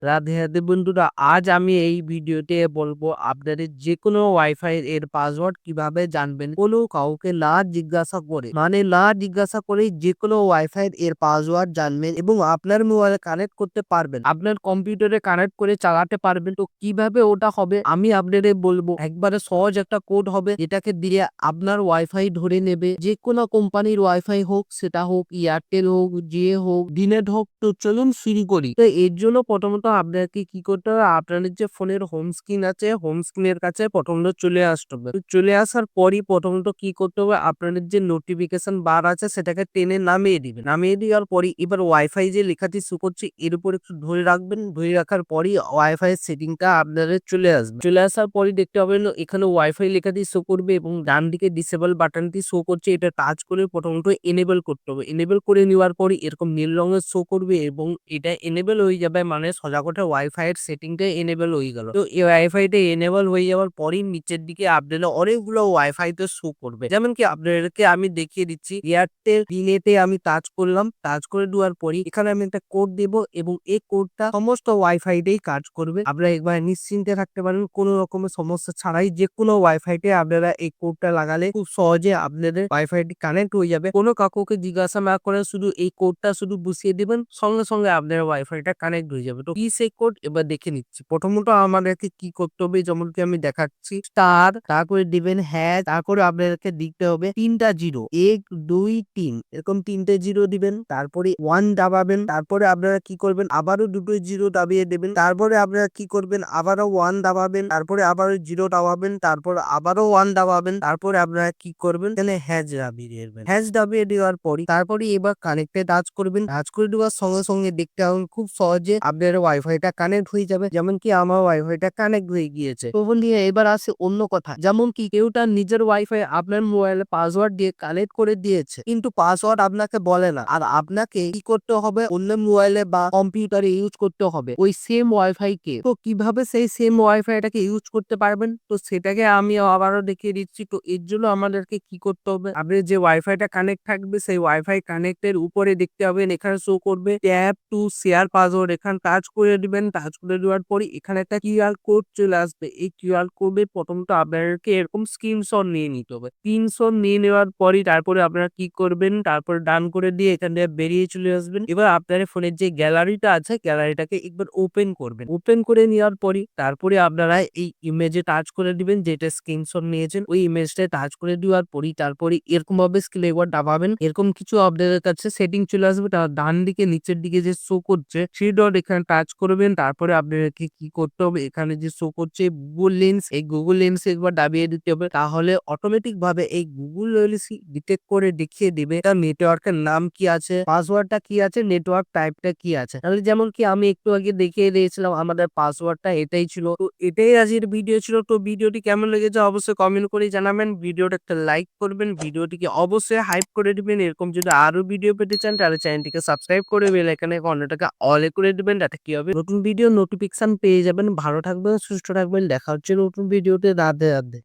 রাধে রাধে বন্ধুরা, আজ আমি এই ভিডিওতে বলবো আপনাদের যেকোনো ওয়াইফাই এর পাসওয়ার্ড কিভাবে জানবেন কোনো কাউকে না জিজ্ঞাসা করে, মানে না জিজ্ঞাসা করে যেকোনো ওয়াইফাই এর পাসওয়ার্ড জানবেন এবং আপনার মোবাইলে কানেক্ট করতে পারবেন, আপনার কম্পিউটারে কানেক্ট করে চালাতে পারবেন। তো কিভাবে ওটা হবে আমি আপনাদের বলবো। একবারে সহজ একটা কোড হবে, যেটাকে দিয়ে আপনার ওয়াইফাই ধরে নেবে। যে কোনো কোম্পানির ওয়াইফাই হোক, সেটা হোক এয়ারটেল হোক, জিও হোক, ডিনেট হোক। তো চলুন শুরু করি। তো এর জন্য প্রথমত আপনাকে কি করতে হবে, আপনাদের যে ফোনের হোম স্ক্রিন আছে, হোম স্ক্রিনের কাছে প্রথমত চলে আসতে হবে। তো চলে আসার পরই প্রথমত কি করতে হবে, আপনাদের যে নোটিফিকেশন বার আছে সেটাকে টেনে নামিয়ে দিবেন। নামিয়ে দেওয়ার পরই এবার ওয়াইফাই যে লেখাটি শো করছে এর উপর একটু ধরে রাখবেন। ধরে রাখার পরই ওয়াইফাই সেটিংটা আপনাদের চলে আসবে। চলে আসার পরই দেখতে পাবেন এখানে ওয়াইফাই লেখাটি শো করবে এবং ডান দিকে ডিসেবল বাটনটি শো করছে, এটা টাচ করে প্রথমত এনেবল করতে হবে। এনেবল করে নেওয়ার পরই এরকম নীল রঙের শো করবে এবং এটা এনেবল হয়ে যাবে, মানে সোজা কথা ওয়াইফাই এর সেটিংটা এনেবল হয়ে গেল। তো এই ওয়াইফাইটা এনেবল হয়ে যাওয়ার পরই নিচের দিকে আপনাদের অনেকগুলো ওয়াইফাই তে শো করবে। যেমন কি আপনাদেরকে আমি দেখিয়ে দিচ্ছি, এয়ারটেল ডিনেটে আমি টাচ করলাম। টাচ করে দেওয়ার পরই এখানে আমি একটা কোড দেব এবং এই কোডটা সমস্ত ওয়াইফাইতেই কাজ করবে। আপনারা একবার নিশ্চিন্তে থাকতে পারেন, কোনো রকমের সমস্যা ছাড়াই যে কোনো ওয়াইফাইতে আপনারা এই কোডটা লাগালে খুব সহজে আপনাদের ওয়াইফাইটি কানেক্ট হয়ে যাবে। কোনো কাকুকে জিজ্ঞাসা না করে শুধু এই কোডটা শুধু বসিয়ে দিবেন, সঙ্গে সঙ্গে আপনার ওয়াইফাইটা কানেক্ট হয়ে যাবে। তো কি সেই কোড এবার দেখে নিচ্ছি। প্রথমত আমাদেরকে কি করতে হবে, যেমন কি আমি দেখাচ্ছি, স্টার, তারপরে দিবেন হ্যাঁ, তারপরে আপনাদেরকে দিতে হবে 3টা জিরো, 1 2 3 এরকম 3টে জিরো দিবেন। তারপরে 1 দাবাবেন। তারপরে আপনারা কি করবেন, আবারও দুটো জিরো দাবিয়ে দেবেন। তারপরে আপনারা কি করবেন, আবারও 1 দাবাবেন। তারপরে আবারও জিরো দাবাবেন। তারপর আবারও 1 দাবাবেন। তারপরে আপনারা কি করবেন, এখানে হ্যাজ দাবিয়ে দেবেন। হ্যাজ দাবিয়ে দেওয়ার পরই তারপরে এবার কানেক্টে টাচ করবেন। টাচ করে দেওয়ার সঙ্গে সঙ্গে দেখতে পাবেন খুব সহজে আপনার ওয়াইফাইটা কানেক্ট হয়ে যাবে। যেমন কি আমার ওয়াইফাইটা কানেক্ট হয়ে গিয়েছে। তো বন্ধুরা এবার আসে অন্য কথা, যেমন কি কেউ তার নিজের ওয়াইফাই আপনার মোবাইলে পাসওয়ার্ড দিয়ে কানেক্ট করে দিয়েছে, কিন্তু পাসওয়ার্ড আপনাকে বলে না, আর আপনাকে কি করতে হবে, অন্য মোবাইলে বা কম্পিউটারে ইউজ করতে হবে ওই সেম ওয়াইফাই কে। তো কিভাবে সেই সেম ওয়াইফাইটাকে ইউজ করতে পারবেন, তো সেটাকে আমি আবারও দেখিয়ে দিচ্ছি। তো এর জন্য আমাদেরকে কি করতে হবে, আপনার যে ওয়াইফাইটা কানেক্ট থাকবে সেই ওয়াইফাই কানেক্টের উপরে দেখতে পাবেন এখানে শো করবে ট্যাপ টু শেয়ার পাসওয়ার্ড, এখানে টাচ করে দিবেন। টাচ করে দেওয়ার পরে এখানে একটা কিউআর কোড চলে আসবে। এই কিউআর কোডে প্রথমত আপনাদেরকে এরকম স্ক্রিনশট নিয়ে নিতে হবে। স্ক্রিনশট নিয়ে নেওয়ার পরই তারপরে আপনারা কি করবেন, তারপর ডান করে দিয়ে এখান থেকে বেরিয়ে চলে আসবেন। এবার আপনার ফোনের যে গ্যালারিটা আছে, গ্যালারিটাকে একবার ওপেন করবেন। ওপেন করে নেওয়ার পরই তারপরে আপনারা এই ইমেজে টাচ করে দিবেন, যেটা স্ক্রিনশট নিয়েছেন ওই ইমেজটা টাচ করে দেওয়ার পরই তারপরে এরকম ভাবে স্ক্রিনে একবার দাবাবেন। এরকম কিছু আপনাদের কাছে সেটিং চলে আসবে। তার ডান দিকে নিচের দিকে যে শো করছে থ্রি ডট, এখানে টাচ করবেন। তারপরে আপনাদেরকে কি করতে হবে, এখানে যে শো করছে গুগল লেন্স, এই গুগল লেন্স একবার দাবিয়ে দিতে হবে। তাহলে অটোমেটিক ভাবে এই গুগল লেন্স ডিটেক্ট করে দেখিয়ে দিবে তার নেটওয়ার্কের নাম কি আছে, পাসওয়ার্ডটা কি আছে, নেটওয়ার্ক টাইপটা কি আছে। তাহলে যেমন কি আমি একটু আগে দেখিয়ে দিয়েছিলাম আমাদের পাসওয়ার্ডটা এটাই ছিল। তো এটাই আজকের ভিডিও ছিল। তো ভিডিওটি কেমন লেগেছে অবশ্যই কমেন্ট করে জানাবেন। ভিডিওটা একটা লাইক করবেন, ভিডিওটিকে অবশ্যই হাইপ করে দিবেন। এরকম যদি আরো ভিডিও পেতে চান তাহলে চ্যানেলটিকে সাবস্ক্রাইব করে বেল আইকনে ঘন্টাটাকে অলে করে দিবেন। তাতে কি হবে, নতুন ভিডিও নোটিফিকেশন পেয়ে যাবেন। ভালো থাকবেন, সুস্থ থাকবেন, দেখা হচ্ছে নতুন ভিডিওতে। রাধে রাধে।